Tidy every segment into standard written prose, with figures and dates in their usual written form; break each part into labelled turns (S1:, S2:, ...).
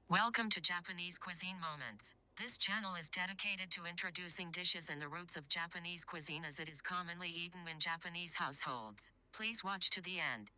S1: Welcome to Japanese Cuisine Moments. This channel is dedicated to introducing dishes and the roots of Japanese cuisine as it is commonly eaten in Japanese households. Please watch to the end.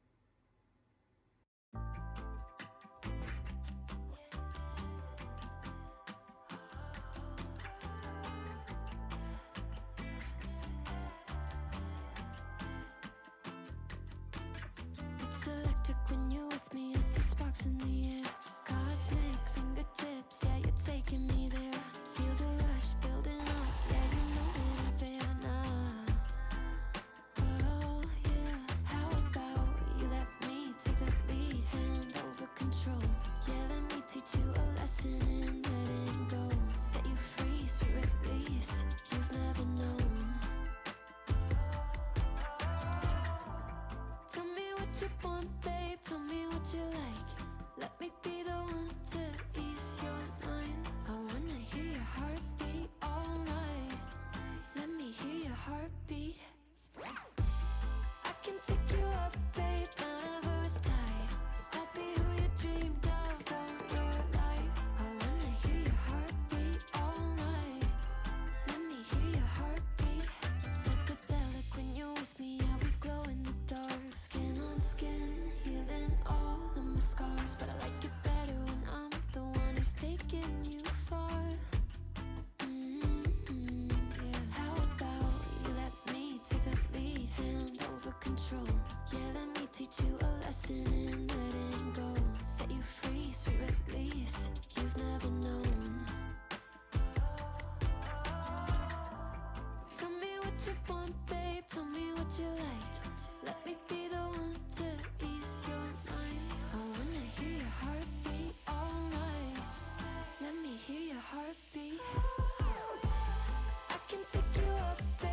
S2: It's electric when you're with me. I see sparks in the air. Cosmic fingertips, yeah, you're taking me there. Feel the rush building up, yeah, you know that I feel now. Oh yeah, how about you let me take the lead, hand over control. Yeah, let me teach you a lesson in letting go. Set you free, sweet release, you've never known. Tell me what you want, babe, tell me what you like. Let me be the one to ease your mind. I wanna hear your heartbeat all night. Let me hear your heartbeat. I can take you up, babe, Mount Everest high. I'll be who you dreamed of all your life. I wanna hear your heartbeat all night. Let me hear your heartbeat. Psychedelic when you're with me, yeah, we glow in the dark. Skin on skin, healing all of my scars. But I like it better when I'm the one who's taking you far. Yeah. How about you let me take the lead, hand over control. Yeah, let me teach you a lesson in letting go. Set you free, sweet release, you've never known. Tell me what you want, babe, tell me what you like. Let me be the one to ease your mind. I wanna hear your heartbeat all night. Let me hear your heartbeat. I can take you up, babe.